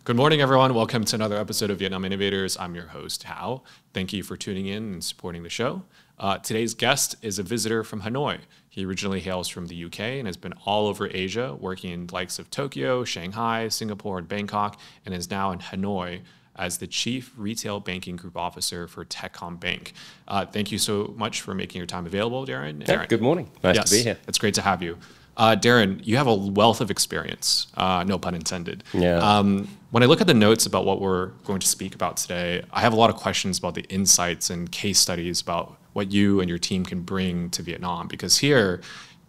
Good morning, everyone. Welcome to another episode of Vietnam Innovators. I'm your host, Hảo. Thank you for tuning in and supporting the show. Today's guest is a visitor from Hanoi. He originally hails from the UK and has been all over Asia, working in the likes of Tokyo, Shanghai, Singapore, and Bangkok, and is now in Hanoi as the Chief Retail Banking Group Officer for Techcom Bank. Thank you so much for making your time available, Darren. Yeah, good morning. Nice to be here. It's great to have you. Darren, you have a wealth of experience, no pun intended. Yeah. When I look at the notes about what we're going to speak about today, I have a lot of questions about the insights and case studies about what you and your team can bring to Vietnam. Because here,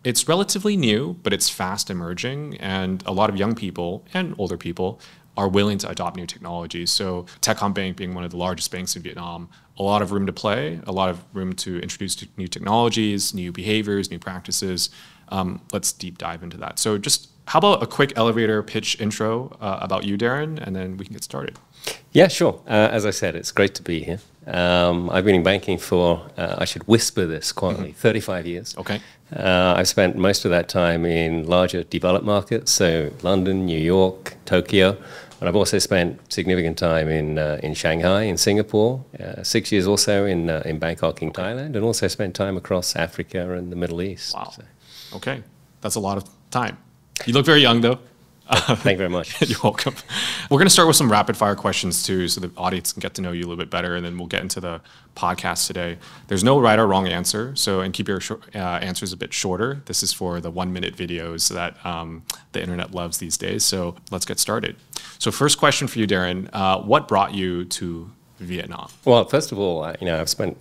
it's relatively new, but it's fast emerging, and a lot of young people and older people are willing to adopt new technologies. So Techcom Bank being one of the largest banks in Vietnam, a lot of room to play, a lot of room to introduce new technologies, new behaviors, new practices. Let's deep dive into that. So just how about a quick elevator pitch intro about you, Darren, and then we can get started. Yeah, sure. As I said, it's great to be here. I've been in banking for, I should whisper this quietly, 35 years. Okay. I've spent most of that time in larger developed markets, so London, New York, Tokyo. But I've also spent significant time in Shanghai, in Singapore, 6 years or so in Bangkok, in Thailand, and also spent time across Africa and the Middle East. Wow. So. Okay. That's a lot of time. You look very young, though. Thank you very much. You're welcome. We're going to start with some rapid fire questions too, so the audience can get to know you a little bit better, and then we'll get into the podcast today. There's no right or wrong answer, and keep your answers a bit shorter. This is for the 1-minute videos that the internet loves these days. So let's get started. So first question for you, Darren, what brought you to Vietnam? Well, first of all, I've spent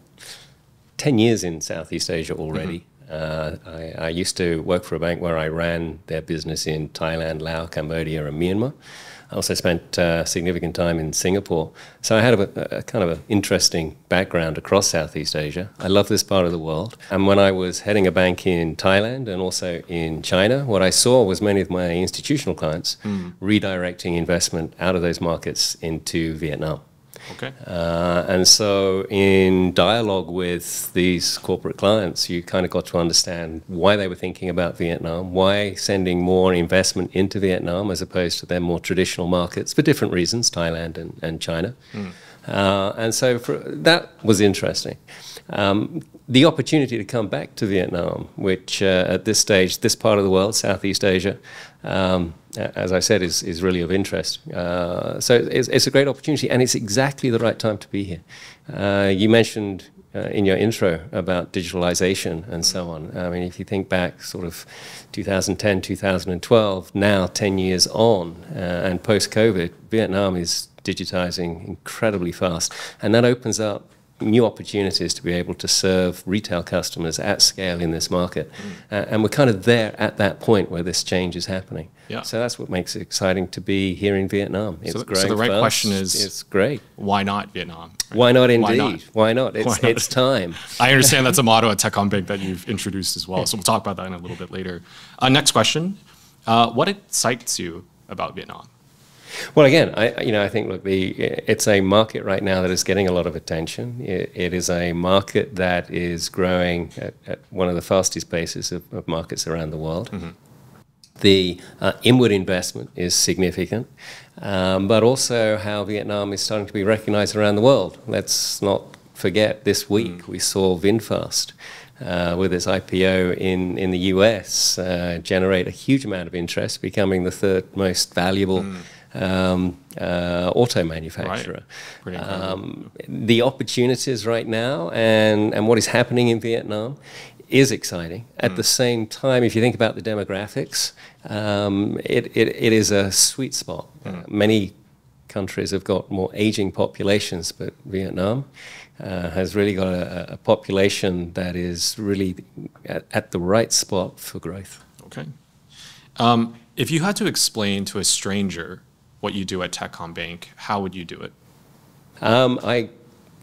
10 years in Southeast Asia already. Mm-hmm. I used to work for a bank where I ran their business in Thailand, Laos, Cambodia, and Myanmar. I also spent significant time in Singapore. So I had a kind of an interesting background across Southeast Asia. I love this part of the world. And when I was heading a bank in Thailand and also in China, what I saw was many of my institutional clients redirecting investment out of those markets into Vietnam. Okay. And so in dialogue with these corporate clients, you kind of got to understand why they were thinking about Vietnam, why sending more investment into Vietnam as opposed to their more traditional markets for different reasons, Thailand and China. And so that was interesting. The opportunity to come back to Vietnam, which at this stage, this part of the world, Southeast Asia, as I said, is really of interest. So it's a great opportunity, and it's exactly the right time to be here. You mentioned in your intro about digitalization and so on. I mean, if you think back sort of 2010, 2012, now 10 years on, and post-COVID, Vietnam is digitizing incredibly fast, and that opens up new opportunities to be able to serve retail customers at scale in this market. And we're kind of there at that point where this change is happening. Yeah. So that's what makes it exciting to be here in Vietnam. It's growing so the right fast. Question is, it's great. Why not Vietnam? Right? Why not indeed? Why not? It's time. I understand that's a motto at Techcom Bank that you've introduced as well. So we'll talk about that in a little bit later. Next question. What excites you about Vietnam? Well, again, I think, look, it's a market right now that is getting a lot of attention. It is a market that is growing at one of the fastest paces of markets around the world. Mm-hmm. The inward investment is significant, but also how Vietnam is starting to be recognized around the world. Let's not forget this week we saw VinFast with its IPO in the US generate a huge amount of interest, becoming the third most valuable auto manufacturer. Right. The opportunities right now and what is happening in Vietnam is exciting. At the same time, if you think about the demographics, it is a sweet spot. Many countries have got more aging populations, but Vietnam has really got a population that is really at the right spot for growth. Okay. If you had to explain to a stranger what you do at Techcom Bank, how would you do it? I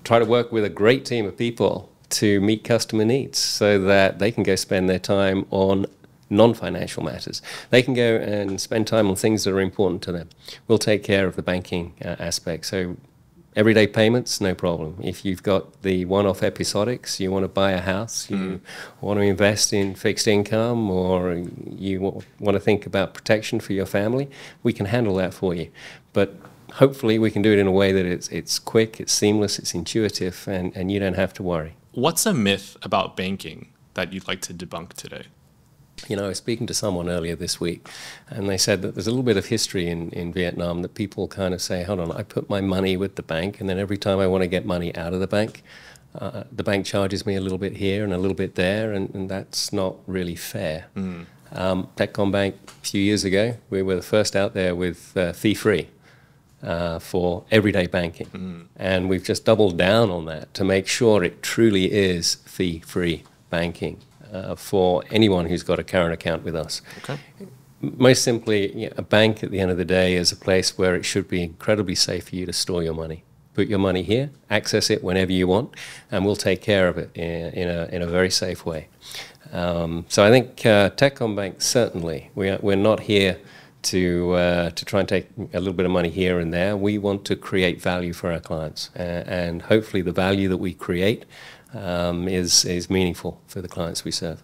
try to work with a great team of people to meet customer needs so that they can go spend their time on non-financial matters. They can go and spend time on things that are important to them. We'll take care of the banking aspect. So everyday payments, no problem. If you've got the one-off episodics, you want to buy a house, you want to invest in fixed income, or you want to think about protection for your family, we can handle that for you. But hopefully we can do it in a way that it's quick, it's seamless, it's intuitive, and you don't have to worry. What's a myth about banking that you'd like to debunk today? You know, I was speaking to someone earlier this week, and they said that there's a little bit of history in Vietnam that people kind of say, hold on, I put my money with the bank, and then every time I want to get money out of the bank charges me a little bit here and a little bit there, and that's not really fair. Techcom Bank, a few years ago, we were the first out there with fee-free for everyday banking. And we've just doubled down on that to make sure it truly is fee-free banking for anyone who's got a current account with us. Okay. Most simply, a bank at the end of the day is a place where it should be incredibly safe for you to store your money. Put your money here, access it whenever you want, and we'll take care of it in a very safe way. So I think Techcom Bank, certainly, we're not here to try and take a little bit of money here and there. We want to create value for our clients, and hopefully the value that we create is meaningful for the clients we serve.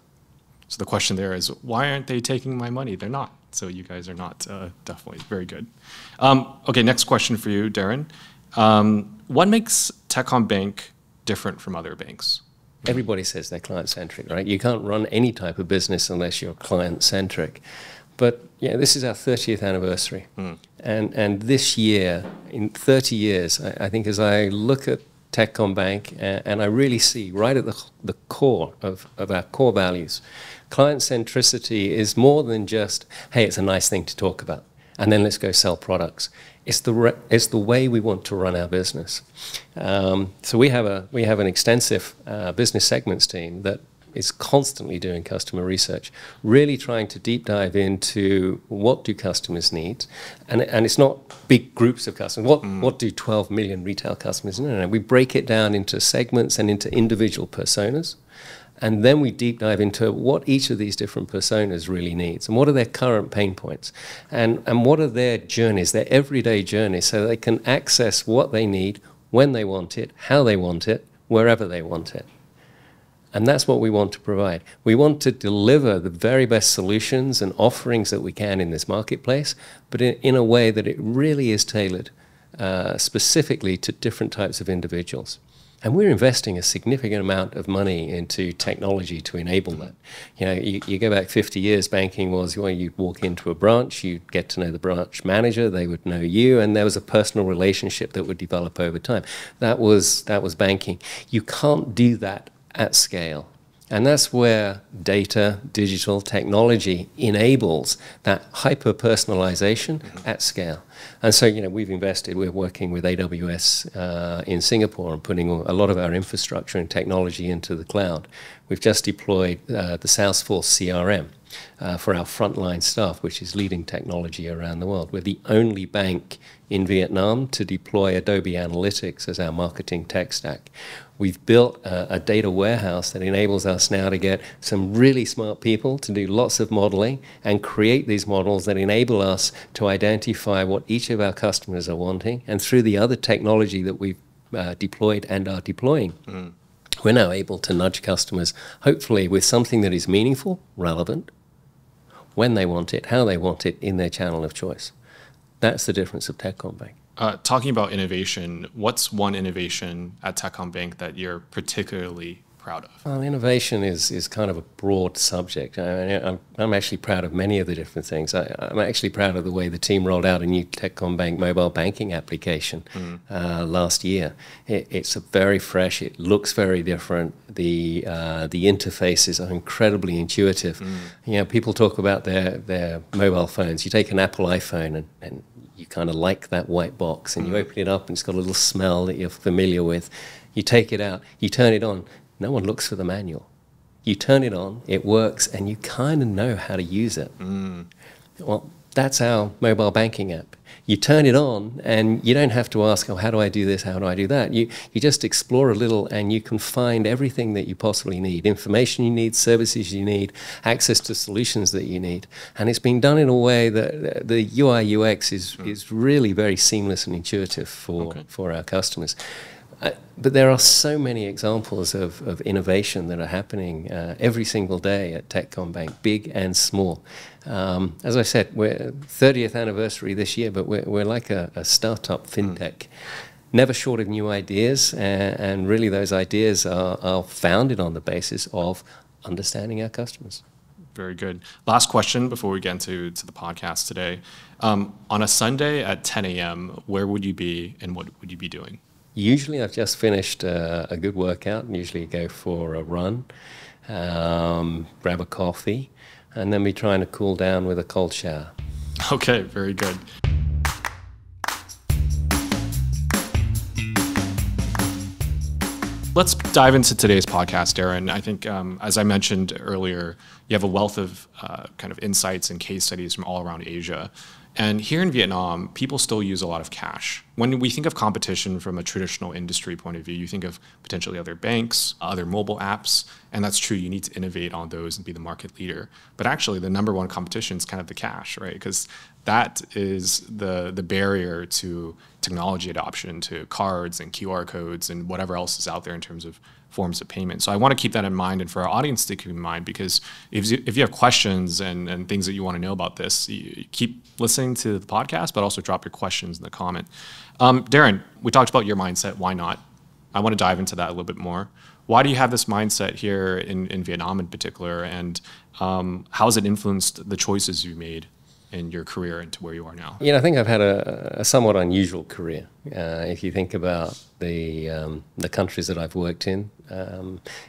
So the question there is, why aren't they taking my money? They're not. So you guys are not, definitely. Very good. Okay, next question for you, Darren. What makes Techcom Bank different from other banks? Everybody says they're client-centric, right? You can't run any type of business unless you're client-centric. But yeah, this is our 30th anniversary. And this year, in 30 years, I think as I look at Techcom Bank and I really see right at the core of our core values, client centricity is more than just, hey, it's a nice thing to talk about, and then let's go sell products. It's the way we want to run our business. So we have an extensive business segments team that is constantly doing customer research, really trying to deep dive into what do customers need, and it's not big groups of customers. What do 12 million retail customers need? No. We break it down into segments and into individual personas, and then we deep dive into what each of these different personas really needs, and what are their current pain points, and what are their journeys, their everyday journeys, so they can access what they need, when they want it, how they want it, wherever they want it. And that's what we want to provide. We want to deliver the very best solutions and offerings that we can in this marketplace, but in a way that it really is tailored specifically to different types of individuals. And we're investing a significant amount of money into technology to enable that. You know, you go back 50 years, banking was where you'd walk into a branch, you'd get to know the branch manager, they would know you, and there was a personal relationship that would develop over time. That was banking. You can't do that at scale. And that's where data, digital technology enables that hyper-personalization at scale. And so, you know, we're working with AWS in Singapore and putting a lot of our infrastructure and technology into the cloud. We've just deployed the Salesforce CRM for our frontline staff, which is leading technology around the world. We're the only bank in Vietnam to deploy Adobe Analytics as our marketing tech stack. We've built a data warehouse that enables us now to get some really smart people to do lots of modeling and create these models that enable us to identify what each of our customers are wanting. And through the other technology that we've deployed and are deploying, we're now able to nudge customers, hopefully with something that is meaningful, relevant, when they want it, how they want it, in their channel of choice. That's the difference of Techcom Bank. Talking about innovation, what's one innovation at Techcom Bank that you're particularly proud of? Well, innovation is kind of a broad subject. I'm actually proud of many of the different things. I'm actually proud of the way the team rolled out a new Techcom Bank mobile banking application last year. It's very fresh. It looks very different. The interfaces are incredibly intuitive. You know, people talk about their mobile phones. You take an Apple iPhone and you kind of like that white box, and you open it up and it's got a little smell that you're familiar with. You take it out, you turn it on, no one looks for the manual. You turn it on, it works, and you kind of know how to use it. Well, that's our mobile banking app. You turn it on and you don't have to ask, oh, how do I do this, how do I do that? You just explore a little and you can find everything that you possibly need, information you need, services you need, access to solutions that you need. And it's being done in a way that the UI UX is really very seamless and intuitive for our customers. But there are so many examples of innovation that are happening every single day at Techcom Bank, big and small. As I said, we're 30th anniversary this year, but we're like a startup fintech. Never short of new ideas, and really those ideas are founded on the basis of understanding our customers. Very good. Last question before we get into the podcast today. On a Sunday at 10 a.m., where would you be and what would you be doing? Usually I've just finished a good workout, and usually go for a run, grab a coffee, and then be trying to cool down with a cold shower. Okay, very good. Let's dive into today's podcast, Darren. I think, as I mentioned earlier, you have a wealth of kind of insights and case studies from all around Asia. And here in Vietnam, people still use a lot of cash. When we think of competition from a traditional industry point of view, you think of potentially other banks, other mobile apps, and that's true. You need to innovate on those and be the market leader. But actually, the number one competition is kind of the cash, right? Because that is the barrier to technology adoption, to cards and QR codes and whatever else is out there in terms of forms of payment. So I want to keep that in mind, and for our audience to keep in mind, because if you have questions and things that you want to know about this, you keep listening to the podcast, but also drop your questions in the comment. Darren, we talked about your mindset. Why not? I want to dive into that a little bit more. Why do you have this mindset here in Vietnam in particular, and how has it influenced the choices you made in your career into where you are now? I think I've had a somewhat unusual career. If you think about the countries that I've worked in,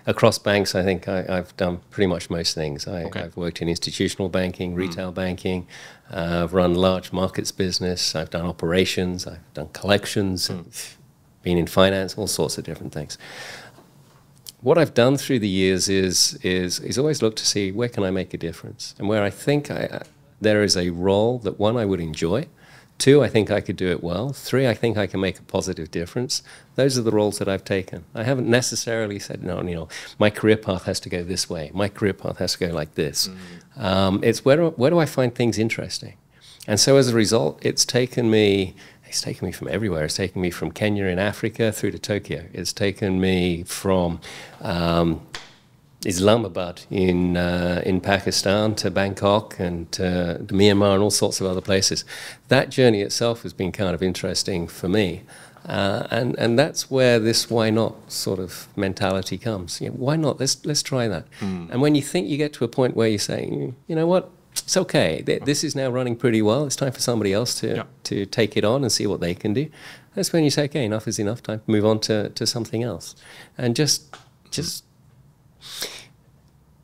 across banks, I think I've done pretty much most things. I've worked in institutional banking, retail banking. I've run large markets business. I've done operations. I've done collections. Been in finance, all sorts of different things. What I've done through the years is always look to see where can I make a difference, and where I think there is a role that, one, I would enjoy, two, I think I could do it well, three, I think I can make a positive difference. Those are the roles that I've taken. I haven't necessarily said, no, my career path has to go this way, my career path has to go like this. It's where do I find things interesting? And so as a result, it's taken me from everywhere. It's taken me from Kenya in Africa through to Tokyo. It's taken me from Islamabad in Pakistan to Bangkok and to Myanmar and all sorts of other places. That journey itself has been kind of interesting for me. And that's where this why not sort of mentality comes. Why not? Let's try that. And when you think you get to a point where you say, you know what, it's okay. This is now running pretty well. It's time for somebody else to take it on and see what they can do. That's when you say, okay, enough is enough. Time to move on to something else. And just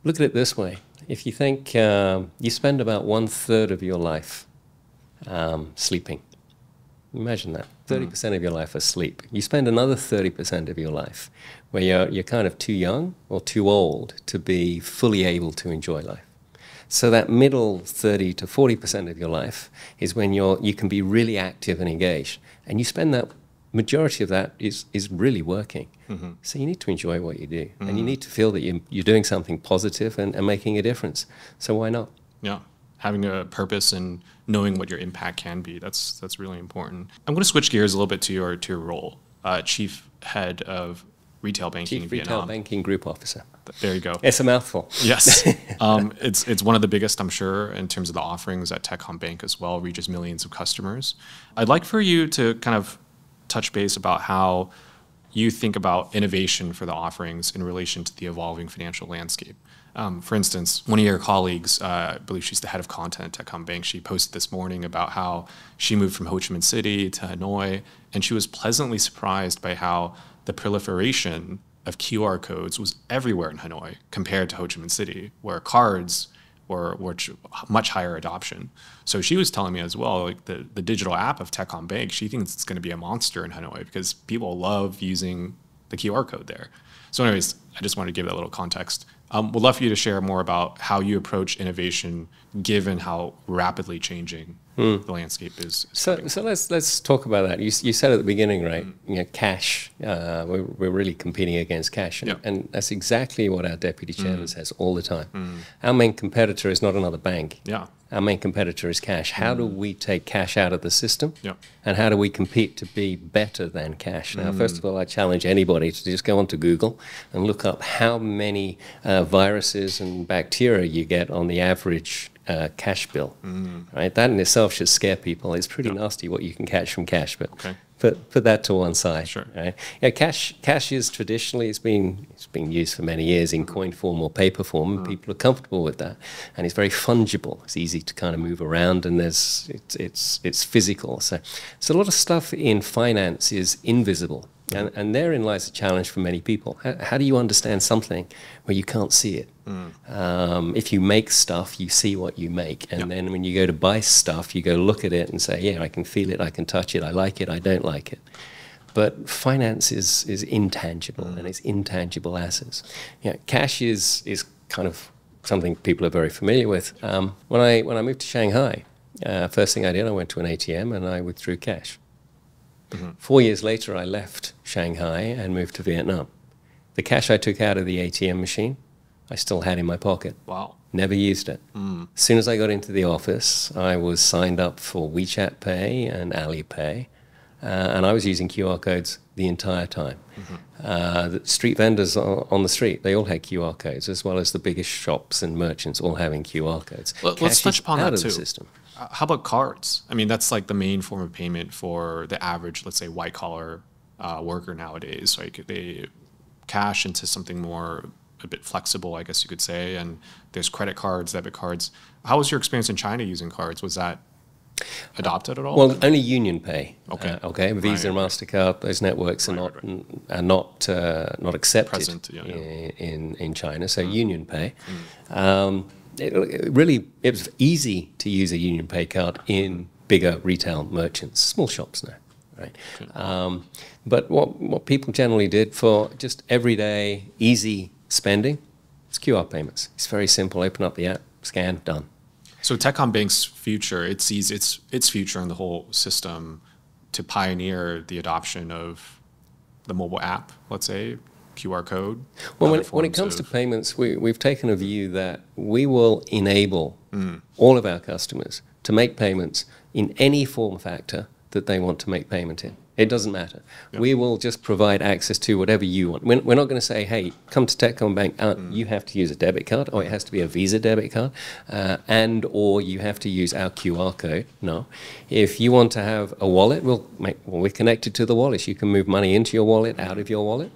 look at it this way. If you think you spend about 1/3 of your life sleeping, imagine that. 30% of your life asleep. You spend another 30% of your life where you're kind of too young or too old to be fully able to enjoy life. So that middle 30 to 40% of your life is when you can be really active and engaged. And you spend that majority of that is really working. So you need to enjoy what you do. And you need to feel that you're doing something positive and making a difference. So why not? Yeah. Having a purpose and knowing what your impact can be, that's really important. I'm going to switch gears a little bit to your role, Chief Head of Retail Banking in Vietnam. Chief Retail Banking Group Officer. There you go. It's a mouthful. Yes. It's one of the biggest, I'm sure, in terms of the offerings at Techcom Bank as well, reaches millions of customers. I'd like for you to kind of touch base about how you think about innovation for the offerings in relation to the evolving financial landscape. For instance, one of your colleagues, I believe she's the head of content at Techcom Bank, she posted this morning about how she moved from Ho Chi Minh City to Hanoi, and she was pleasantly surprised by how the proliferation of QR codes was everywhere in Hanoi compared to Ho Chi Minh City, where cards were much higher adoption. So she was telling me as well, like the digital app of Techcom Bank, she thinks it's going to be a monster in Hanoi because people love using the QR code there. So anyways, I just wanted to give that little context. Would love for you to share more about how you approach innovation given how rapidly changing the landscape is. So let's talk about that. You said at the beginning, right? Cash. We're really competing against cash, and that's exactly what our deputy chairman says all the time. Our main competitor is not another bank. our main competitor is cash. How do we take cash out of the system? Yep. And how do we compete to be better than cash? Now, first of all, I challenge anybody to just go onto Google and look up how many viruses and bacteria you get on the average cash bill. Right? That in itself should scare people. It's pretty nasty what you can catch from cash, but put that to one side. Sure. Right? Yeah, cash is traditionally it's been used for many years in coin form or paper form, and people are comfortable with that. And it's very fungible. It's easy to kind of move around, and it's physical. So a lot of stuff in finance is invisible. And therein lies a challenge for many people. How do you understand something where you can't see it? If you make stuff, you see what you make. And then when you go to buy stuff, you go look at it and say, yeah, I can feel it, I can touch it, I like it, I don't like it. But finance is intangible, and it's intangible assets. Cash is kind of something people are very familiar with. When I moved to Shanghai, first thing I did, I went to an ATM and I withdrew cash. 4 years later, I left Shanghai and moved to Vietnam. The cash I took out of the ATM machine, I still had in my pocket. Wow. Never used it. As soon as I got into the office, I was signed up for WeChat Pay and Alipay, and I was using QR codes the entire time. The street vendors on the street, they all had QR codes, as well as the biggest shops and merchants all having QR codes. Well, let's touch upon that too. The system. How about cards? I mean, that's like the main form of payment for the average, let's say, white-collar worker nowadays. Like they cash into something more a bit flexible, I guess you could say. And there's credit cards, debit cards. How was your experience in China using cards? Was that adopted at all? Well, only Union Pay. Okay. Visa and MasterCard, those networks are not accepted present in China. So Union Pay. It was easy to use a Union Pay card in bigger retail merchants, small shops now, right? But what people generally did for just everyday easy spending, it's QR payments. It's very simple. Open up the app, scan, done. So Techcom Bank's future, it sees its future in the whole system to pioneer the adoption of the mobile app, let's say, QR code. Well, when it comes to payments, we've taken a view that we will enable all of our customers to make payments in any form factor that they want to make payment in. It doesn't matter. Yep. We will just provide access to whatever you want. We're not going to say, hey, come to Techcom Bank, you have to use a debit card, or it has to be a Visa debit card, or you have to use our QR code. No. If you want to have a wallet, we're connected to the wallet. You can move money into your wallet, out of your wallet,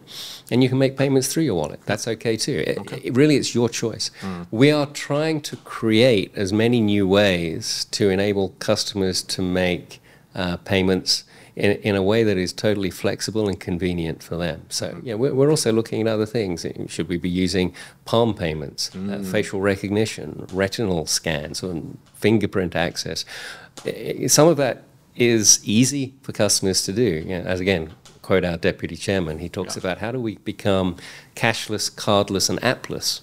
and you can make payments through your wallet. That's okay too. Really, it's your choice. We are trying to create as many new ways to enable customers to make payments in a way that is totally flexible and convenient for them. So we're also looking at other things. Should we be using palm payments, facial recognition, retinal scans, and fingerprint access? Some of that is easy for customers to do. As again, quote our deputy chairman, he talks about how do we become cashless, cardless, and appless.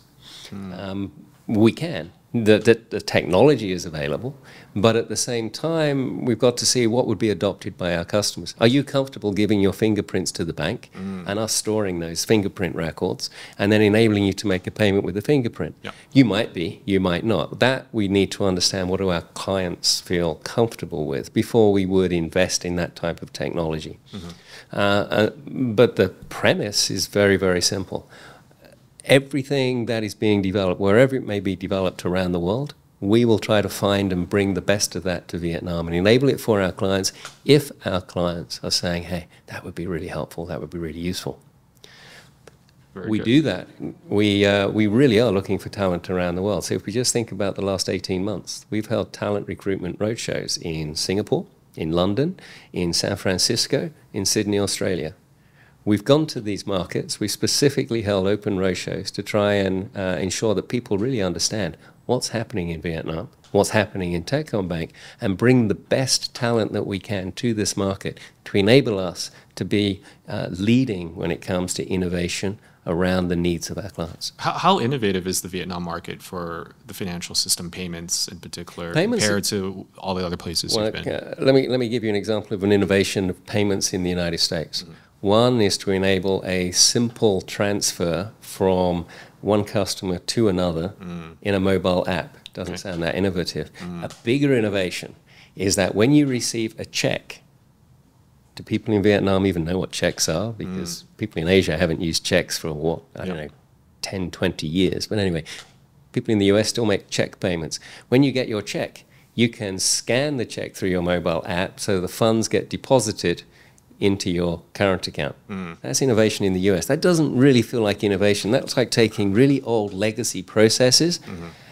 We can. The technology is available, but at the same time, we've got to see what would be adopted by our customers. Are you comfortable giving your fingerprints to the bank and us storing those fingerprint records and then enabling you to make a payment with a fingerprint? Yep. You might be, you might not. That we need to understand what do our clients feel comfortable with before we would invest in that type of technology. But the premise is very, very simple. Everything that is being developed, wherever it may be developed around the world, we will try to find and bring the best of that to Vietnam and enable it for our clients if our clients are saying, hey, that would be really helpful, that would be really useful. We do that. We really are looking for talent around the world. So if we just think about the last 18 months, we've held talent recruitment roadshows in Singapore, in London, in San Francisco, in Sydney, Australia. We've gone to these markets. We specifically held open roadshows to try and ensure that people really understand what's happening in Vietnam, what's happening in Techcom Bank, and bring the best talent that we can to this market to enable us to be leading when it comes to innovation around the needs of our clients. How innovative is the Vietnam market for the financial system payments in particular compared to all the other places you've been? Let me give you an example of an innovation of payments in the United States. One is to enable a simple transfer from one customer to another in a mobile app. Doesn't sound that innovative. A bigger innovation is that when you receive a check, do people in Vietnam even know what checks are? Because people in Asia haven't used checks for, what, I don't know, 10, 20 years. But anyway, people in the US still make check payments. When you get your check, you can scan the check through your mobile app so the funds get deposited into your current account. That's innovation in the US. That doesn't really feel like innovation. That's like taking really old legacy processes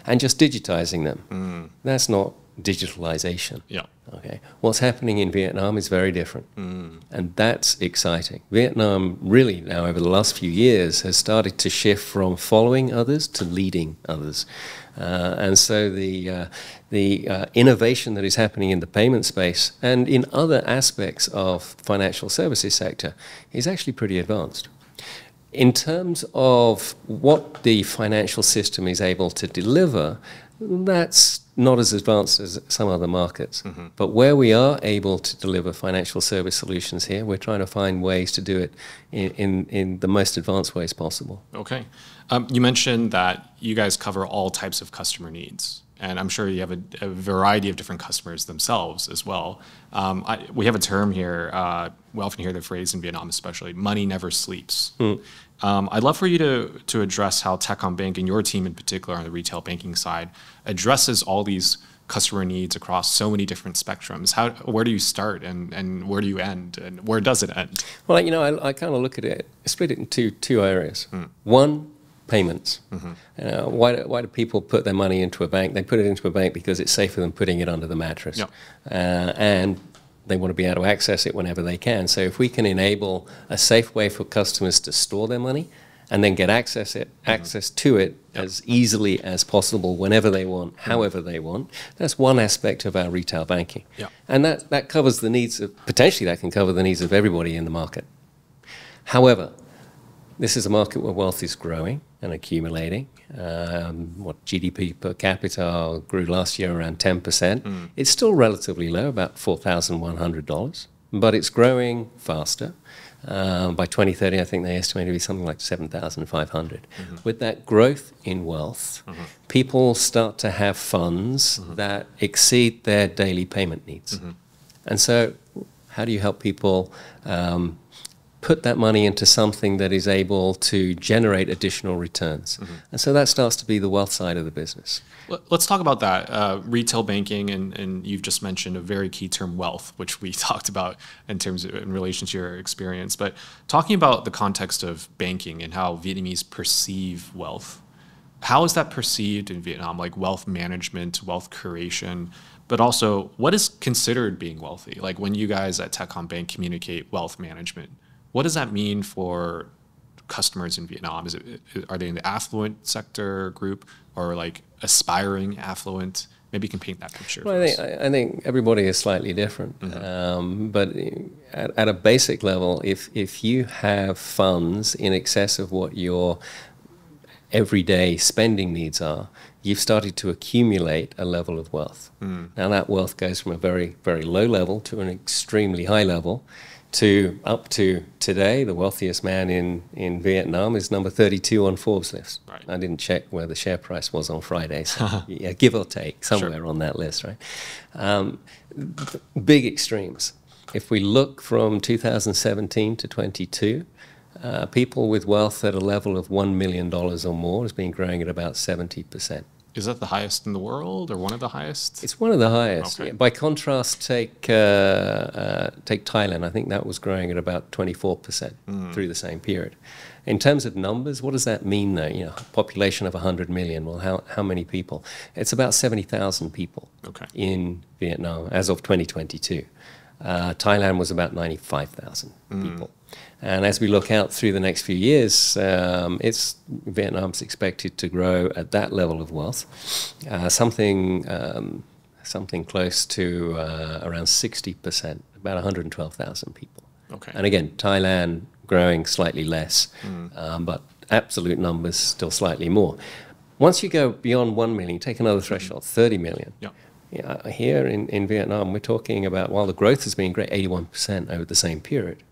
and just digitizing them. That's not digitalization. Yeah. Okay. What's happening in Vietnam is very different. And that's exciting. Vietnam really now over the last few years has started to shift from following others to leading others. And so the innovation that is happening in the payment space and in other aspects of financial services sector is actually pretty advanced. In terms of what the financial system is able to deliver, that's not as advanced as some other markets. But where we are able to deliver financial service solutions here, we're trying to find ways to do it in the most advanced ways possible. Okay. You mentioned that you guys cover all types of customer needs. And I'm sure you have a variety of different customers themselves as well. We have a term here, we often hear the phrase in Vietnam especially, money never sleeps. I'd love for you to address how Techcom Bank and your team in particular on the retail banking side addresses all these customer needs across so many different spectrums. Where do you start and where do you end and where does it end? Well, you know, I kind of look at it, split it into two areas. One, payments. Why do people put their money into a bank? They put it into a bank because it's safer than putting it under the mattress. Yep. And they want to be able to access it whenever they can. So if we can enable a safe way for customers to store their money and then get access to it as easily as possible whenever they want, however they want, that's one aspect of our retail banking. Yep. And that covers the needs of, potentially that can cover the needs of everybody in the market. However, this is a market where wealth is growing and accumulating. GDP per capita grew last year around 10%. It's still relatively low, about $4,100, but it's growing faster. By 2030, I think they estimate it to be something like 7,500. With that growth in wealth, people start to have funds that exceed their daily payment needs. And so how do you help people put that money into something that is able to generate additional returns? And so that starts to be the wealth side of the business. Let's talk about that. Retail banking, and you've just mentioned a very key term, wealth, which we talked about in relation to your experience. But talking about the context of banking and how Vietnamese perceive wealth, how is that perceived in Vietnam, like wealth management, wealth creation, but also what is considered being wealthy? Like when you guys at Techcom Bank communicate wealth management, what does that mean for customers in Vietnam? Are they in the affluent sector group or like aspiring affluent? Maybe you can paint that picture. Well, I think everybody is slightly different. But at a basic level, if you have funds in excess of what your everyday spending needs are, you've started to accumulate a level of wealth. Now that wealth goes from a very, very low level to an extremely high level, to up to today, the wealthiest man in Vietnam is number 32 on Forbes list. Right. I didn't check where the share price was on Friday, so yeah, give or take, somewhere on that list, right? Big extremes. If we look from 2017 to 22, people with wealth at a level of $1 million or more has been growing at about 70%. Is that the highest in the world or one of the highest? It's one of the highest. Okay. By contrast, take Thailand. I think that was growing at about 24% through the same period. In terms of numbers, what does that mean though? You know, population of 100 million. Well, how many people? It's about 70,000 people in Vietnam as of 2022. Thailand was about 95,000 people. And as we look out through the next few years, Vietnam's expected to grow at that level of wealth, something close to around 60%, about 112,000 people. Okay. And again, Thailand growing slightly less, but absolute numbers still slightly more. Once you go beyond 1 million, take another threshold, 30 million. Yeah. Yeah, here in Vietnam, we're talking about, while the growth has been great, 81% over the same period,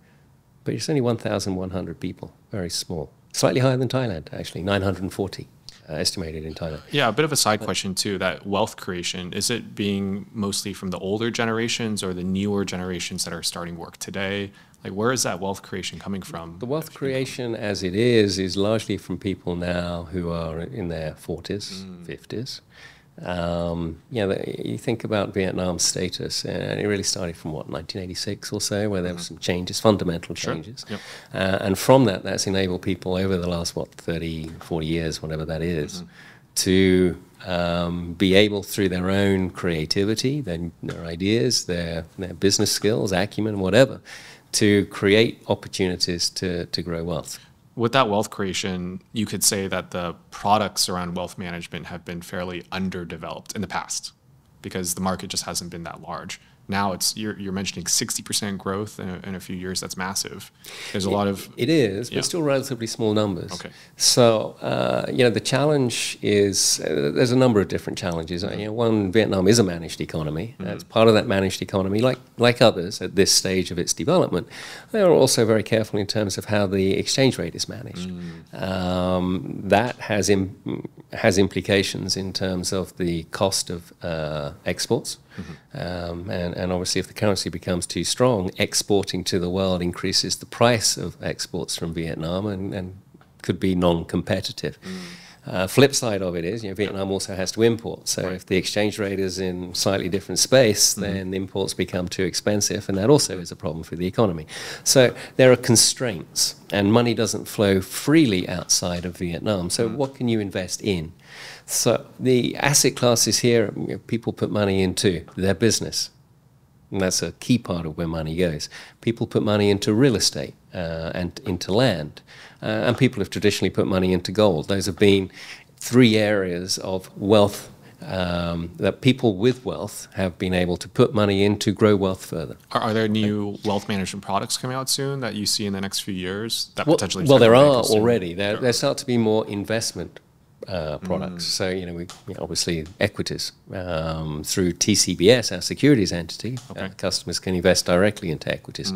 but it's only 1,100 people, very small. Slightly higher than Thailand, actually, 940. estimated in Thailand. Yeah, a bit of a side question too, that wealth creation, is it being mostly from the older generations or the newer generations that are starting work today? Like, where is that wealth creation coming from? The wealth creation as it is largely from people now who are in their 40s, 50s. You think about Vietnam's status, and it really started from, 1986 or so, where there were some changes, fundamental changes. Yep. And from that's enabled people over the last, 30, 40 years, whatever that is, to be able, through their own creativity, their ideas, their business skills, acumen, whatever, to create opportunities to grow wealth. With that wealth creation, you could say that the products around wealth management have been fairly underdeveloped in the past because the market just hasn't been that large. Now you're mentioning 60% growth in a few years. That's massive. There's a lot of... It is, but still relatively small numbers. Okay. So, the challenge is, there's a number of different challenges. One, Vietnam is a managed economy. As part of that managed economy, like others at this stage of its development, they are also very careful in terms of how the exchange rate is managed. That has implications in terms of the cost of exports. And obviously, if the currency becomes too strong, exporting to the world increases the price of exports from Vietnam and could be non-competitive. Flip side of it is, Vietnam also has to import. So if the exchange rate is in slightly different space, then imports become too expensive, and that also is a problem for the economy. So there are constraints, and money doesn't flow freely outside of Vietnam. So what can you invest in? So the asset classes here, people put money into their business. And that's a key part of where money goes. People put money into real estate and into land. And people have traditionally put money into gold. Those have been three areas of wealth that people with wealth have been able to put money in to grow wealth further. Are there new wealth management products coming out soon that you see in the next few years that potentially... Well, there are already. There start to be more investment products. So, we obviously equities through TCBS, our securities entity. Customers can invest directly into equities,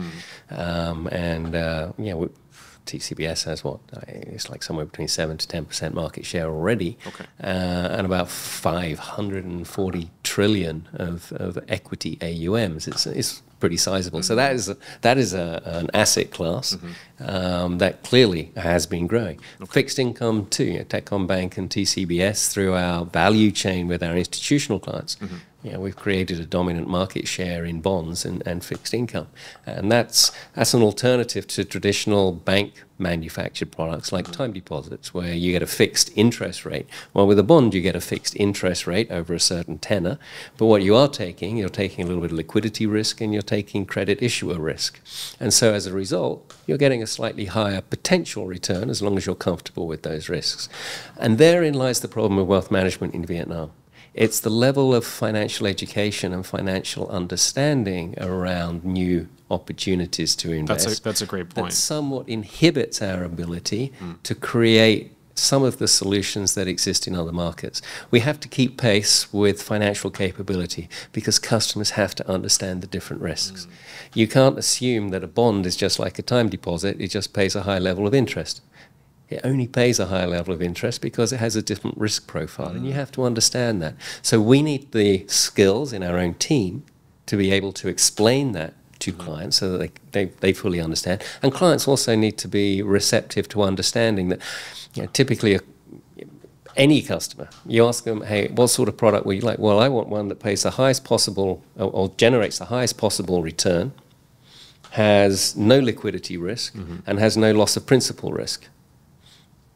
TCBS has it's like somewhere between 7 to 10% market share already, and about 540 trillion of equity AUMs. It's pretty sizable. So that is an asset class that clearly has been growing. Fixed income too. Techcom Bank and TCBS, through our value chain with our institutional clients, we've created a dominant market share in bonds and fixed income, and that's an alternative to traditional bank manufactured products like time deposits, where you get a fixed interest rate. Well, with a bond, you get a fixed interest rate over a certain tenor, but what you're taking a little bit of liquidity risk, and you're taking credit issuer risk. And so as a result, you're getting a slightly higher potential return as long as you're comfortable with those risks. And therein lies the problem of wealth management in Vietnam. It's the level of financial education and financial understanding around new opportunities to invest. That's a great point. That somewhat inhibits our ability to create some of the solutions that exist in other markets. We have to keep pace with financial capability because customers have to understand the different risks. You can't assume that a bond is just like a time deposit, it just pays a high level of interest. It only pays a higher level of interest because it has a different risk profile, and you have to understand that. So we need the skills in our own team to be able to explain that to clients so that they fully understand. And clients also need to be receptive to understanding that, typically any customer, you ask them, hey, what sort of product would you like? Well, I want one that pays the highest possible or generates the highest possible return, has no liquidity risk, and has no loss of principal risk.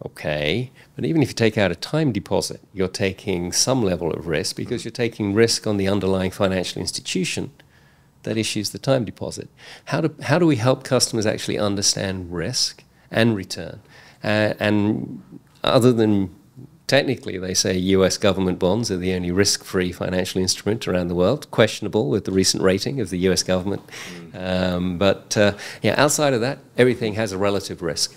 Okay, but even if you take out a time deposit, you're taking some level of risk because you're taking risk on the underlying financial institution that issues the time deposit. How do we help customers actually understand risk and return? And other than technically, they say US government bonds are the only risk-free financial instrument around the world, questionable with the recent rating of the US government. But outside of that, everything has a relative risk.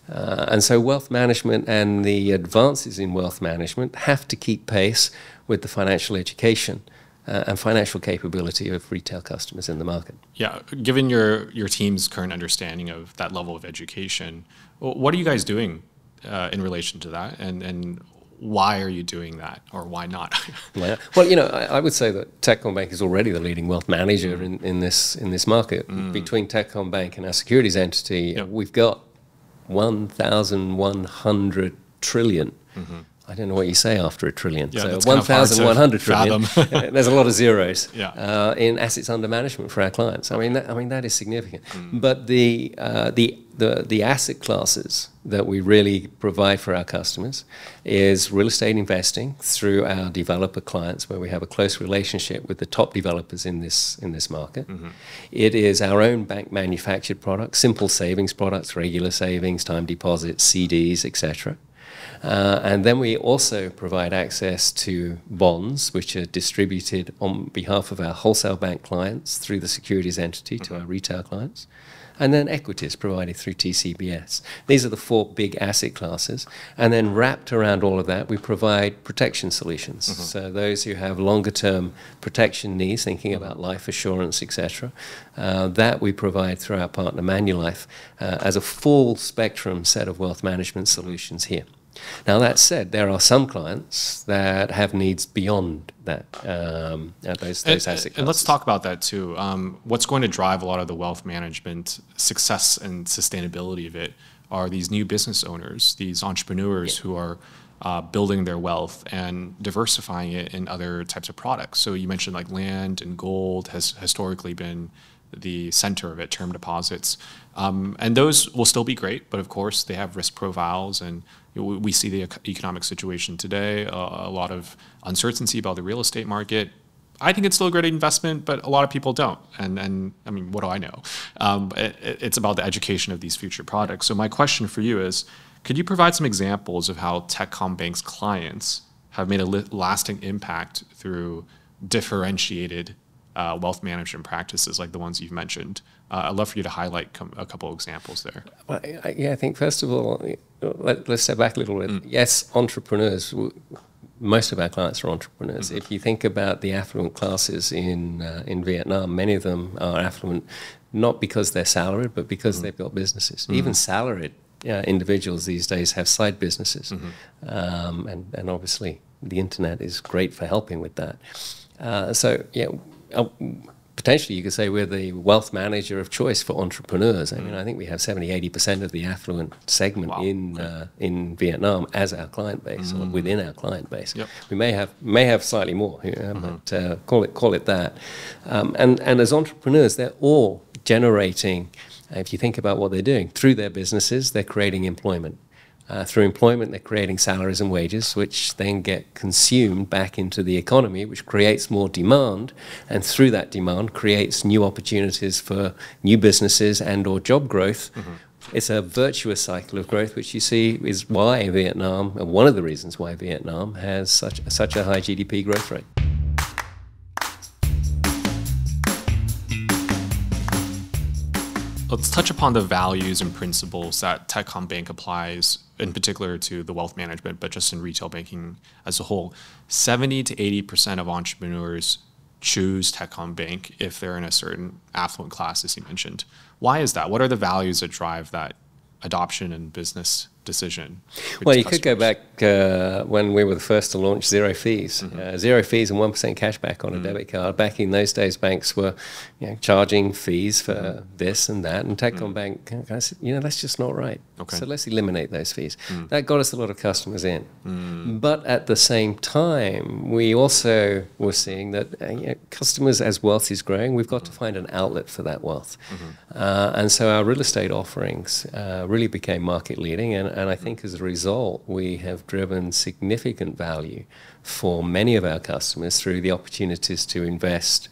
And so wealth management and the advances in wealth management have to keep pace with the financial education and financial capability of retail customers in the market. Yeah, given your team's current understanding of that level of education, what are you guys doing in relation to that? And why are you doing that, or why not? Yeah. Well, you know, I would say that Techcom Bank is already the leading wealth manager in this market. Between Techcom Bank and our securities entity, we've got 1,100 trillion. I don't know what you say after a trillion. Yeah, so 1,100 trillion. There's a lot of zeros in assets under management for our clients. I mean, that is significant. But the asset classes that we really provide for our customers is real estate investing through our developer clients, where we have a close relationship with the top developers in this market. It is our own bank manufactured products, simple savings products, regular savings, time deposits, CDs, etc. And then we also provide access to bonds, which are distributed on behalf of our wholesale bank clients through the securities entity to our retail clients. And then equities provided through TCBS. These are the four big asset classes. And then wrapped around all of that, we provide protection solutions. So those who have longer-term protection needs, thinking about life assurance, etc., that we provide through our partner Manulife as a full spectrum set of wealth management solutions here. Now, that said, there are some clients that have needs beyond that, those asset classes. And let's talk about that too. What's going to drive a lot of the wealth management success and sustainability of it are these new business owners, these entrepreneurs who are building their wealth and diversifying it in other types of products. So you mentioned like land and gold has historically been the center of it, term deposits. And those will still be great, but of course they have risk profiles, and we see the economic situation today, a lot of uncertainty about the real estate market. I think it's still a great investment, but a lot of people don't. And I mean, what do I know? It's about the education of these future products. So my question for you is, could you provide some examples of how Techcom Bank's clients have made a lasting impact through differentiated wealth management practices like the ones you've mentioned? I'd love for you to highlight a couple of examples there. Well, I think first of all, let's step back a little bit. Yes, entrepreneurs. Most of our clients are entrepreneurs. If you think about the affluent classes in Vietnam, many of them are affluent not because they're salaried, but because they've got businesses. Even salaried individuals these days have side businesses, and obviously the internet is great for helping with that. So yeah. Potentially, you could say we're the wealth manager of choice for entrepreneurs. I mean, I think we have 70–80% of the affluent segment in Vietnam as our client base, or within our client base. We may have slightly more, but call it that. And as entrepreneurs, they're all generating. If you think about what they're doing through their businesses, they're creating employment. Through employment, they're creating salaries and wages, which then get consumed back into the economy, which creates more demand, and through that demand creates new opportunities for new businesses and or job growth. It's a virtuous cycle of growth, which you see is why Vietnam, and one of the reasons why Vietnam has such a high GDP growth rate. Let's touch upon the values and principles that Techcom Bank applies, in particular to the wealth management, but just in retail banking as a whole. 70–80% of entrepreneurs choose Techcom Bank if they're in a certain affluent class, as you mentioned. Why is that? What are the values that drive that adoption and business decision? Well, you could go back when we were the first to launch zero fees. Zero fees and 1% cash back on a debit card. Back in those days, banks were charging fees for this and that. And Techcom Bank, I said, that's just not right. So let's eliminate those fees. That got us a lot of customers in. But at the same time, we also were seeing that customers, as wealth is growing, we've got to find an outlet for that wealth. And so our real estate offerings really became market leading. And I think as a result, we have driven significant value for many of our customers through the opportunities to invest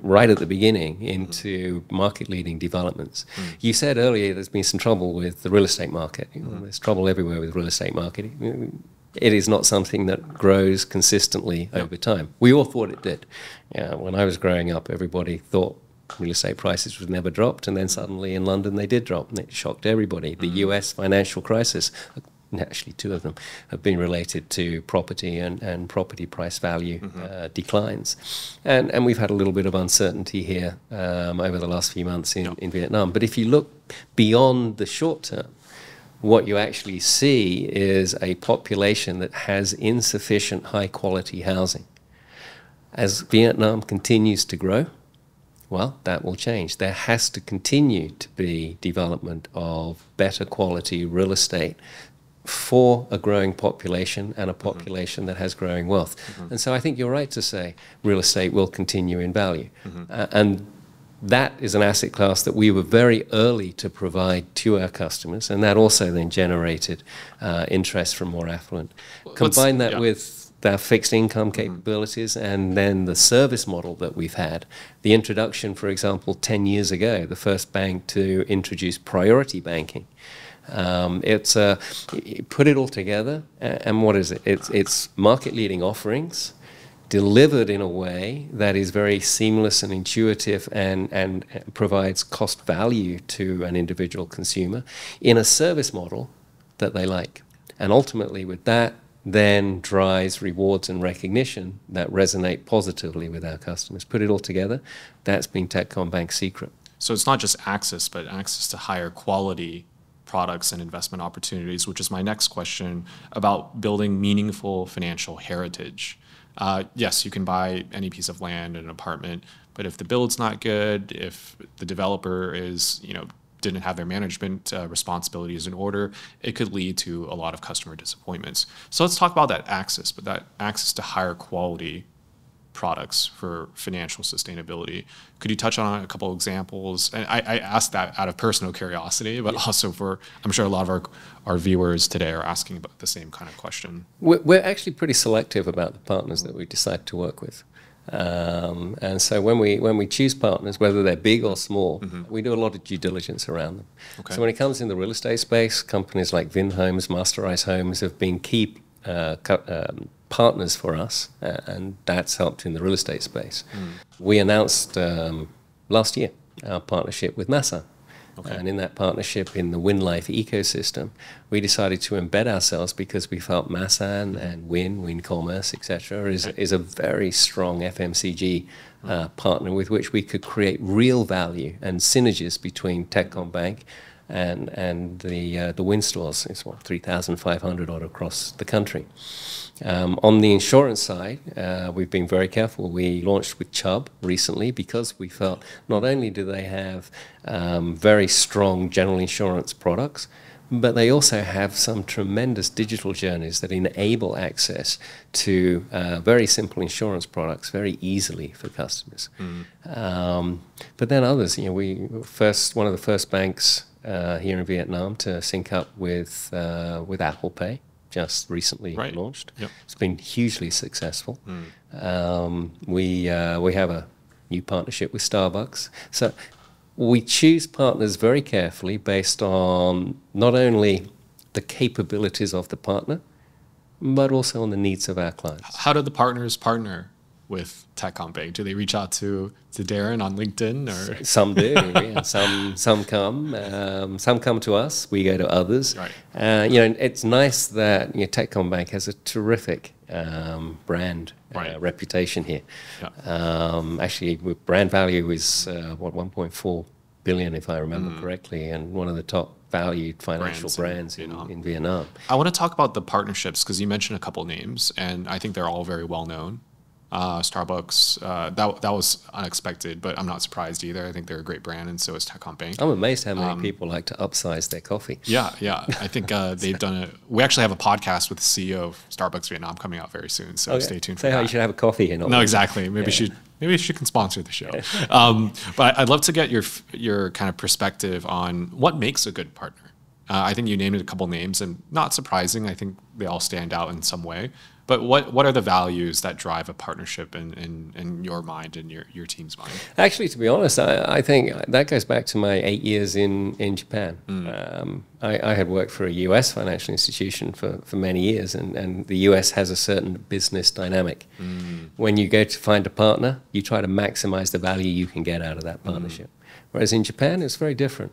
right at the beginning into market-leading developments. You said earlier there's been some trouble with the real estate market. There's trouble everywhere with real estate market. It is not something that grows consistently over time. We all thought it did. When I was growing up, everybody thought real estate prices would never dropped, and then suddenly in London they did drop, and it shocked everybody. The US financial crisis, actually two of them, have been related to property and property price value declines. And we've had a little bit of uncertainty here over the last few months in Vietnam. But if you look beyond the short term, what you actually see is a population that has insufficient high-quality housing. As Vietnam continues to grow, well, that will change. There has to continue to be development of better quality real estate for a growing population and a population that has growing wealth. And so I think you're right to say real estate will continue in value. And that is an asset class that we were very early to provide to our customers, and that also then generated interest from more affluent. Combine that with our fixed income capabilities and then the service model that we've had. The introduction, for example, 10 years ago, the first bank to introduce priority banking. It's put it all together, and what is it? It's market-leading offerings delivered in a way that is very seamless and intuitive and provides cost value to an individual consumer in a service model that they like. And ultimately with that, then drives rewards and recognition that resonate positively with our customers. Put it all together, that's been Techcom Bank's secret. So it's not just access, but access to higher quality products and investment opportunities, which is my next question about building meaningful financial heritage. Yes, you can buy any piece of land, an apartment, but if the build's not good, if the developer is, didn't have their management responsibilities in order, it could lead to a lot of customer disappointments. So let's talk about that access, but that access to higher quality products for financial sustainability. Could you touch on a couple of examples? And I ask that out of personal curiosity, but also I'm sure a lot of our viewers today are asking about the same kind of question. We're actually pretty selective about the partners that we decide to work with. And so when we choose partners, whether they're big or small, we do a lot of due diligence around them. Okay. So when it comes in the real estate space, companies like Vin Homes, Masterise Homes have been key partners for us, and that's helped in the real estate space. We announced last year our partnership with Masa. Okay. And in that partnership, in the WinLife ecosystem, we decided to embed ourselves because we felt Masan and Win Commerce, etc., is a very strong FMCG partner with which we could create real value and synergies between Techcom Bank and the Win stores. It's 3,500 odd across the country. On the insurance side, we've been very careful. We launched with Chubb recently because we felt not only do they have very strong general insurance products, but they also have some tremendous digital journeys that enable access to very simple insurance products very easily for customers. But then others, one of the first banks here in Vietnam to sync up with Apple Pay. Just recently launched. Yep. It's been hugely successful. We have a new partnership with Starbucks. So we choose partners very carefully based on not only the capabilities of the partner, but also on the needs of our clients. How do the partners partner with Techcom Bank? Do they reach out to Darren on LinkedIn? Or? Some do. Yeah. Some come to us. We go to others. Right. It's nice that Techcom Bank has a terrific brand reputation here. Yeah. Actually, brand value is 1.4 billion, if I remember correctly, and one of the top valued financial brands in Vietnam. I want to talk about the partnerships because you mentioned a couple names, and I think they're all very well known. Starbucks, that was unexpected, but I'm not surprised either. I think they're a great brand, and so is Techcom Bank. I'm amazed how many people like to upsize their coffee. Yeah. I think they've done it. We actually have a podcast with the CEO of Starbucks Vietnam coming out very soon, so stay tuned for that. Say how you should have a coffee here. No, exactly. Maybe she can sponsor the show. But I'd love to get your kind of perspective on what makes a good partner. I think you named a couple names, and not surprising. I think they all stand out in some way. But what are the values that drive a partnership in your mind and your team's mind? Actually, to be honest, I think that goes back to my 8 years in Japan. I had worked for a US financial institution for many years, and the US has a certain business dynamic. When you go to find a partner, you try to maximize the value you can get out of that partnership. Whereas in Japan, it's very different.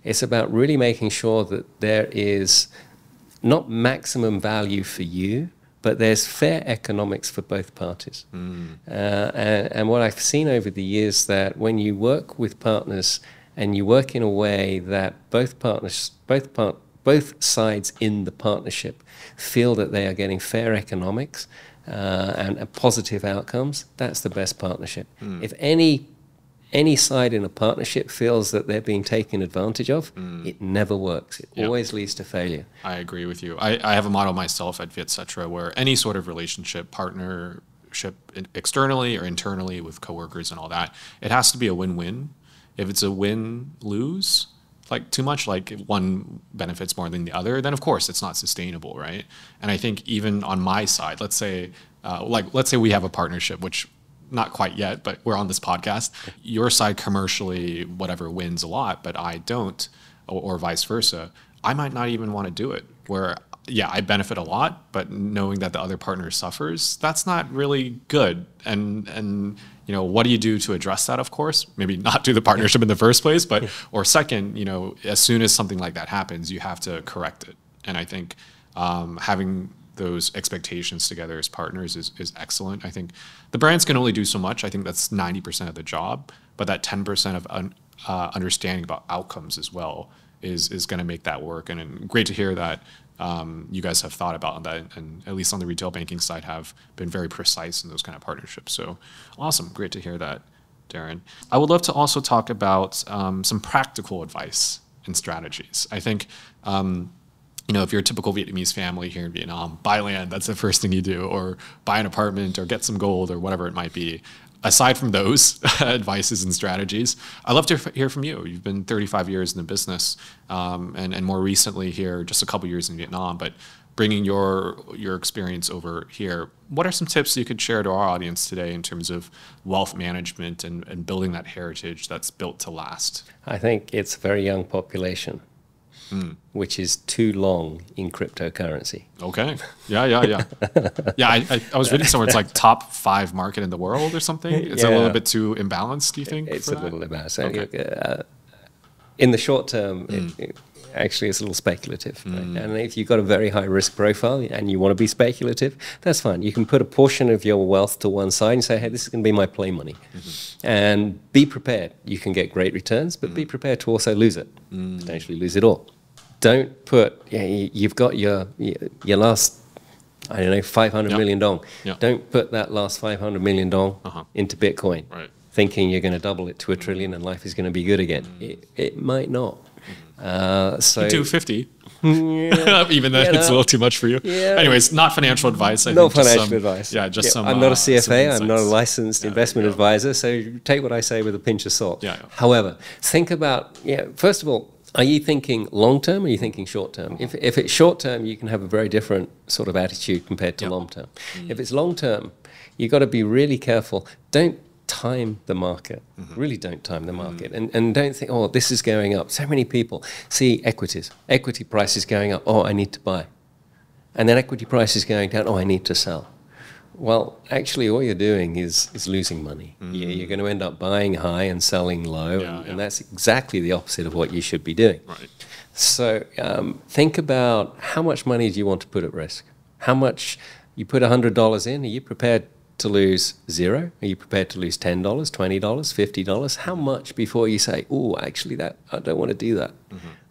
It's about really making sure that there is not maximum value for you, but there's fair economics for both parties. And what I've seen over the years that when you work with partners and you work in a way that both both sides in the partnership feel that they are getting fair economics and positive outcomes, that's the best partnership. If any side in a partnership feels that they're being taken advantage of, it never works. It always leads to failure. I agree with you. I have a model myself at Vietcetera where any sort of relationship, partnership externally or internally with coworkers and all that, it has to be a win-win. If it's a win-lose, like too much, like one benefits more than the other, then of course it's not sustainable, right? And I think even on my side, let's say we have a partnership, which not quite yet, but we're on this podcast. Your side commercially, whatever, wins a lot, but I don't, or vice versa. I might not even want to do it. Where, yeah, I benefit a lot, but knowing that the other partner suffers, that's not really good. And you know, what do you do to address that? Of course, maybe not do the partnership in the first place, but or second, you know, as soon as something like that happens, you have to correct it. And I think having those expectations together as partners is excellent. I think the brands can only do so much. I think that's 90% of the job, but that 10% of understanding about outcomes as well is going to make that work. And great to hear that you guys have thought about that, and at least on the retail banking side have been very precise in those kind of partnerships. So awesome. Great to hear that, Darren. I would love to also talk about some practical advice and strategies. I think you know, if you're a typical Vietnamese family here in Vietnam, buy land, that's the first thing you do, or buy an apartment or get some gold or whatever it might be. Aside from those advices and strategies, I'd love to hear from you. You've been 35 years in the business and more recently here, just a couple years in Vietnam, but bringing your experience over here, what are some tips you could share to our audience today in terms of wealth management and building that heritage that's built to last? I think it's a very young population. Which is too long in cryptocurrency. Okay. Yeah. Yeah, I was reading somewhere it's like top 5 market in the world or something. It's a little bit too imbalanced, do you think? It's a little imbalanced. Okay. In the short term, actually it's a little speculative. Right? And if you've got a very high risk profile and you want to be speculative, that's fine. You can put a portion of your wealth to one side and say, hey, this is going to be my play money. And be prepared. You can get great returns, but be prepared to also lose it, potentially lose it all. Don't put, you've got your last, I don't know, 500 million dong. Don't put that last 500 million dong into Bitcoin, thinking you're going to double it to $1 trillion and life is going to be good again. It might not. So 250. Even though it's a little too much for you. Anyways, not financial advice. No financial advice. Yeah, just some. I'm not a CFA. I'm not a licensed investment advisor. So take what I say with a pinch of salt. However, think about, first of all, are you thinking long term or are you thinking short term? If it's short term, you can have a very different sort of attitude compared to long term. If it's long term, you've got to be really careful. Don't time the market. Really don't time the market. And don't think, oh, this is going up. So many people see equities. Equity price is going up. Oh, I need to buy. And then equity price is going down. Oh, I need to sell. Well, actually, all you're doing is losing money. You're going to end up buying high and selling low, and that's exactly the opposite of what you should be doing. So think about how much money do you want to put at risk? How much you put $100 in? Are you prepared to lose $0? Are you prepared to lose $10, $20, $50? How much before you say, oh, actually, I don't want to do that?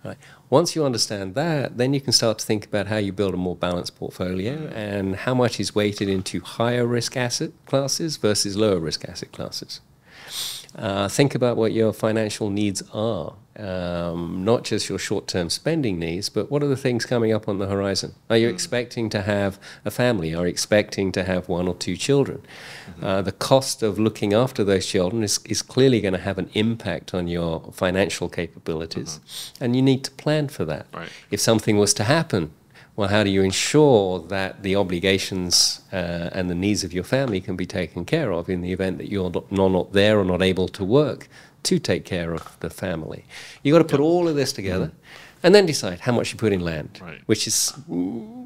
Right. Once you understand that, then you can start to think about how you build a more balanced portfolio and how much is weighted into higher risk asset classes versus lower risk asset classes. Think about what your financial needs are, not just your short-term spending needs, but what are the things coming up on the horizon? Are you expecting to have a family? Are you expecting to have 1 or 2 children? The cost of looking after those children is clearly going to have an impact on your financial capabilities, and you need to plan for that. If something was to happen, well, how do you ensure that the obligations and the needs of your family can be taken care of in the event that you're not there or not able to work to take care of the family? You've got to put all of this together and then decide how much you put in land, which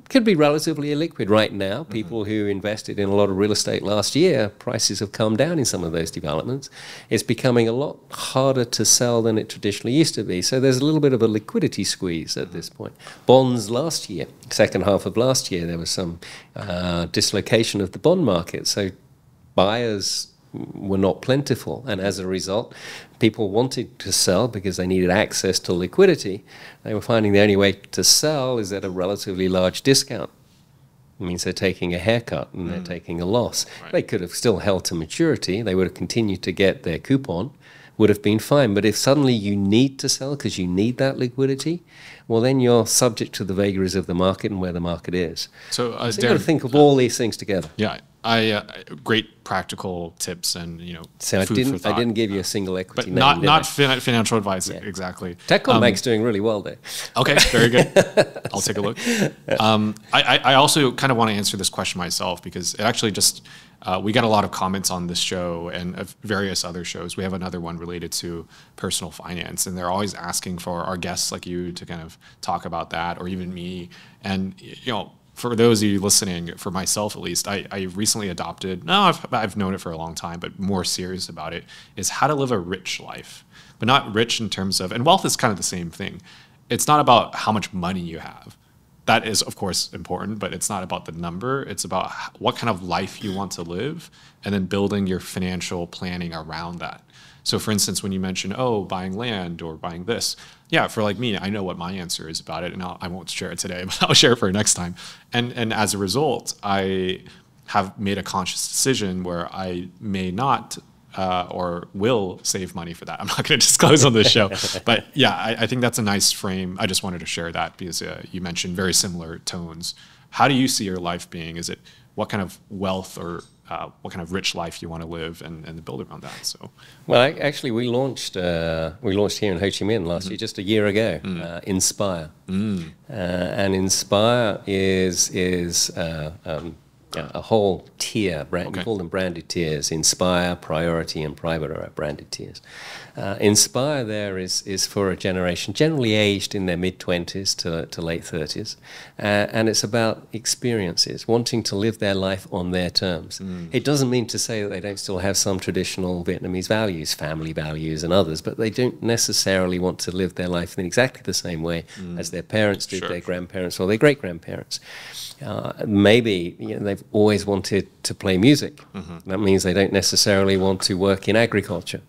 could be relatively illiquid right now. People who invested in a lot of real estate last year, prices have come down in some of those developments. It's becoming a lot harder to sell than it traditionally used to be. So there's a little bit of a liquidity squeeze at this point. Bonds last year, second half of last year, there was some dislocation of the bond market. So buyers were not plentiful. And as a result, people wanted to sell because they needed access to liquidity. They were finding the only way to sell is at a relatively large discount. It means they're taking a haircut and they're taking a loss. Right. They could have still held to maturity. They would have continued to get their coupon, would have been fine. But if suddenly you need to sell because you need that liquidity, well, then you're subject to the vagaries of the market and where the market is. So, You've got to think of all these things together. Yeah, great practical tips and So food for thought. I didn't give you a single equity But name, not financial advice, exactly. Techcom Bank's doing really well there. Okay, very good. I'll take a look. I also kind of want to answer this question myself because it actually just, we got a lot of comments on this show and various other shows. We have another one related to personal finance, and they're always asking for our guests like you to kind of talk about that, or even me. And, for those of you listening, for myself at least, I recently adopted, I've known it for a long time, but more serious about it, is how to live a rich life. But not rich in terms of, and wealth is kind of the same thing. It's not about how much money you have. That is, of course, important, but it's not about the number. It's about what kind of life you want to live and then building your financial planning around that. So for instance, when you mention, buying land or buying this, for like me, I know what my answer is about it, and I won't share it today, but I'll share it for next time. And as a result, I have made a conscious decision where I may not or will save money for that. I'm not going to disclose on this show. But I think that's a nice frame. I just wanted to share that because you mentioned very similar tones. How do you see your life being? Is it what kind of wealth or what kind of rich life you want to live and build around that? So, well, actually, we launched here in Ho Chi Minh last year, just a year ago. Inspire, and Inspire is a whole tier. We call them branded tiers. Inspire, Priority, and Private are our branded tiers. Inspire there is for a generation generally aged in their mid-20s to late 30s, and it's about experiences, wanting to live their life on their terms. It doesn't mean to say that they don't still have some traditional Vietnamese values, family values and others, but they don't necessarily want to live their life in exactly the same way as their parents did, their grandparents or their great-grandparents. Maybe they've always wanted to play music. That means they don't necessarily want to work in agriculture.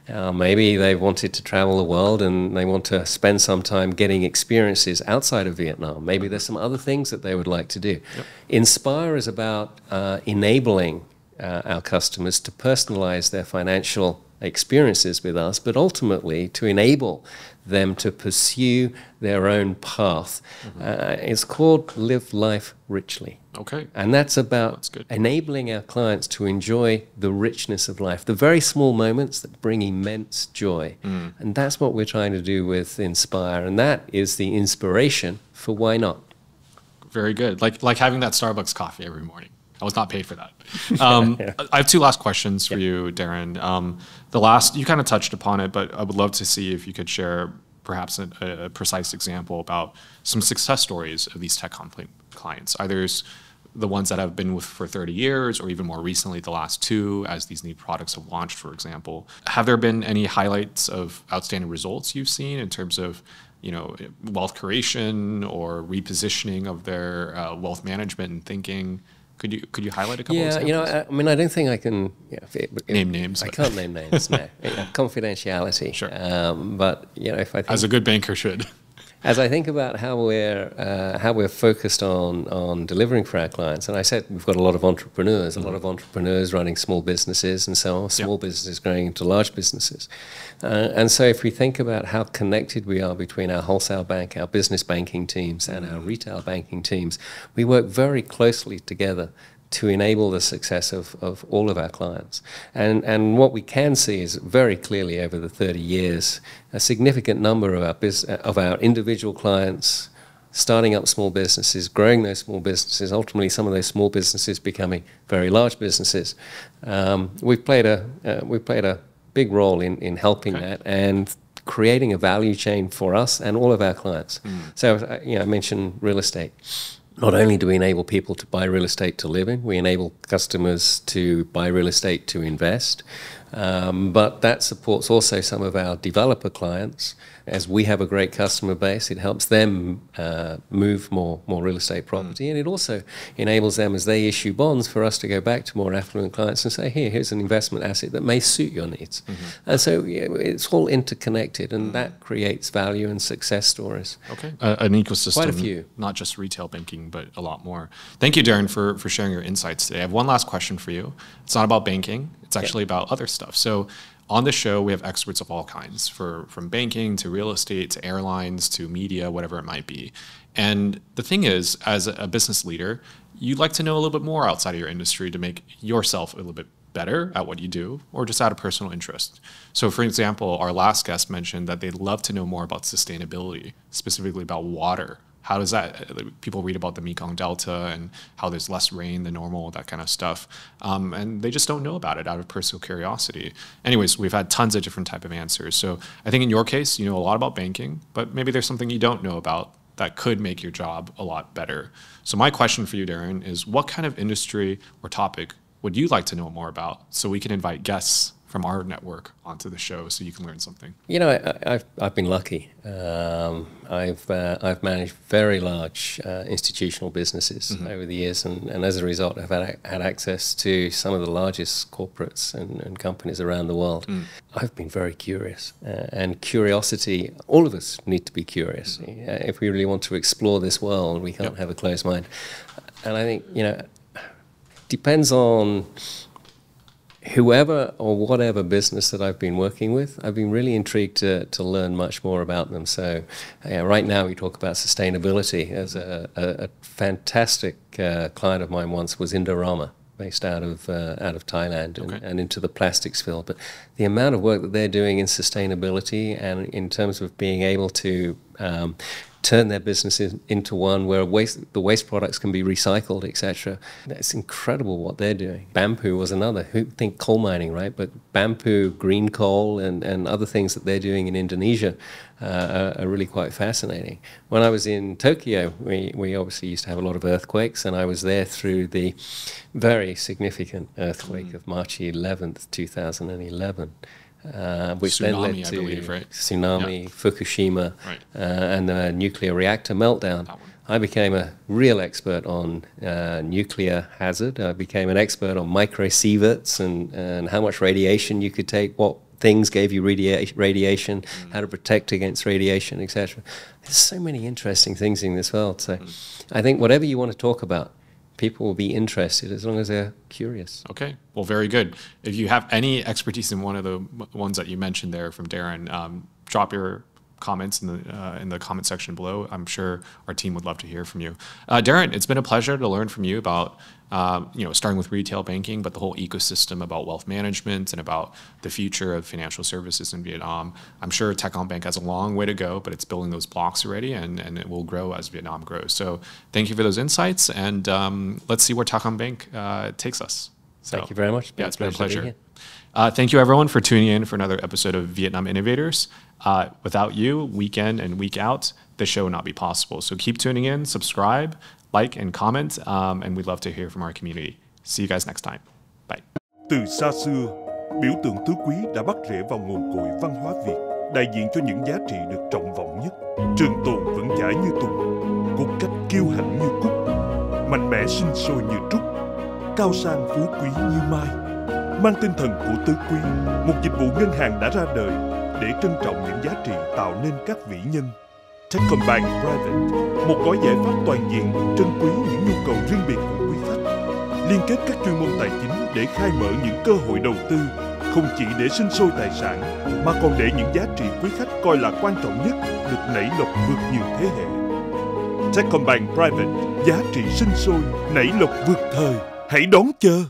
Maybe they wanted to travel the world and they want to spend some time getting experiences outside of Vietnam. Maybe there's some other things that they would like to do. Inspire is about enabling our customers to personalize their financial experiences with us, but ultimately to enable them to pursue their own path. It's called Live Life Richly. Okay. And that's about enabling our clients to enjoy the richness of life, the very small moments that bring immense joy. And that's what we're trying to do with Inspire. And that is the inspiration for why not. Very good. Like having that Starbucks coffee every morning. I was not paid for that. I have two last questions for you, Darren. The last, you kind of touched upon it, but I would love to see if you could share perhaps a precise example about some success stories of these Techcom clients, either the ones that have been with for 30 years or even more recently, the last 2, as these new products have launched, for example. Have there been any highlights of outstanding results you've seen in terms of wealth creation or repositioning of their wealth management and thinking? Could you highlight a couple of examples? I don't think I can name names. I can't name names. No, confidentiality. Sure. But if I think, as a good banker should. As I think about how we're focused on delivering for our clients, and I said we've got a lot of entrepreneurs, running small businesses and so on, small businesses growing into large businesses. And so if we think about how connected we are between our wholesale bank, our business banking teams, and our retail banking teams, we work very closely together to enable the success of all of our clients. And what we can see is very clearly over the 30 years, a significant number of our individual clients starting up small businesses, growing those small businesses, ultimately some of those small businesses becoming very large businesses. We've played a big role in helping that and creating a value chain for us and all of our clients. So I mentioned real estate. Not only do we enable people to buy real estate to live in, we enable customers to buy real estate to invest. But that supports also some of our developer clients. As we have a great customer base, it helps them move more real estate property, and it also enables them, as they issue bonds, for us to go back to more affluent clients and say, here's an investment asset that may suit your needs. And so it's all interconnected, and that creates value and success stories. Okay, an ecosystem, quite a few, not just retail banking, but a lot more. Thank you, Darren, for sharing your insights today. I have one last question for you. It's not about banking. It's actually about other stuff. So on the show, we have experts of all kinds, from banking to real estate to airlines to media, whatever it might be. And the thing is, as a business leader, you'd like to know a little bit more outside of your industry to make yourself a little bit better at what you do, or just out of personal interest. So for example, our last guest mentioned that they'd love to know more about sustainability, specifically about water. How does that, people read about the Mekong Delta and how there's less rain than normal, that kind of stuff. And they just don't know about it out of personal curiosity. Anyways, we've had tons of different type of answers. So I think in your case, you know a lot about banking, but maybe there's something you don't know about that could make your job a lot better. So my question for you, Darren, is what kind of industry or topic would you like to know more about so we can invite guests from our network onto the show so you can learn something? You know, I've been lucky. I've managed very large institutional businesses over the years, and as a result, I've had access to some of the largest corporates and companies around the world. I've been very curious, and curiosity, all of us need to be curious. If we really want to explore this world, we can't have a closed mind. And I think, you know, depends on whoever or whatever business that I've been working with. I've been really intrigued to learn much more about them. So right now we talk about sustainability. As a fantastic client of mine once was Indorama, based out of Thailand, and into the plastics field. But the amount of work that they're doing in sustainability and in terms of being able to turn their businesses into one where the waste products can be recycled, etc. It's incredible what they're doing. Bamboo was another. Who think coal mining, right? But bamboo, green coal, and other things that they're doing in Indonesia are really quite fascinating. When I was in Tokyo, we obviously used to have a lot of earthquakes, and I was there through the very significant earthquake of March 11th, 2011. Which tsunami, then led to I believe, right? Tsunami, Fukushima, right. And the nuclear reactor meltdown. I became a real expert on nuclear hazard. I became an expert on microsieverts and how much radiation you could take, what things gave you radiation, how to protect against radiation, etc. There's so many interesting things in this world. So I think whatever you want to talk about, people will be interested as long as they're curious. Okay, well, very good. If you have any expertise in one of the ones that you mentioned there from Darren, drop your comments in the comment section below. I'm sure our team would love to hear from you. Darren, it's been a pleasure to learn from you about starting with retail banking, but the whole ecosystem about wealth management and about the future of financial services in Vietnam. I'm sure Techcom Bank has a long way to go, but it's building those blocks already, and it will grow as Vietnam grows. So thank you for those insights, and let's see where Techcom Bank takes us. So, thank you very much. Yeah, it's been a pleasure. Thank you, everyone, for tuning in for another episode of Vietnam Innovators. Without you, week in and week out, the show would not be possible. So keep tuning in, subscribe, like, and comment, and we'd love to hear from our community. See you guys next time. Bye. Từ xa xưa, biểu tượng tứ quý đã bắt rễ vào nguồn cội văn hóa Việt, đại diện cho những giá trị được trọng vọng nhất. Trường tồn vững chãi như tùng, cốt cách kiêu hãnh như cúc, mạnh mẽ sinh sôi như trúc, cao sang phú quý như mai. Mang tinh thần của tứ quý, một dịch vụ ngân hàng đã ra đời để trân trọng những giá trị tạo nên các vĩ nhân. Techcom Bank Private, một gói giải pháp toàn diện trân quý những nhu cầu riêng biệt của quý khách, liên kết các chuyên môn tài chính để khai mở những cơ hội đầu tư, không chỉ để sinh sôi tài sản, mà còn để những giá trị quý khách coi là quan trọng nhất được nảy lộc vượt nhiều thế hệ. Techcom Bank Private, giá trị sinh sôi, nảy lộc vượt thời, hãy đón chờ.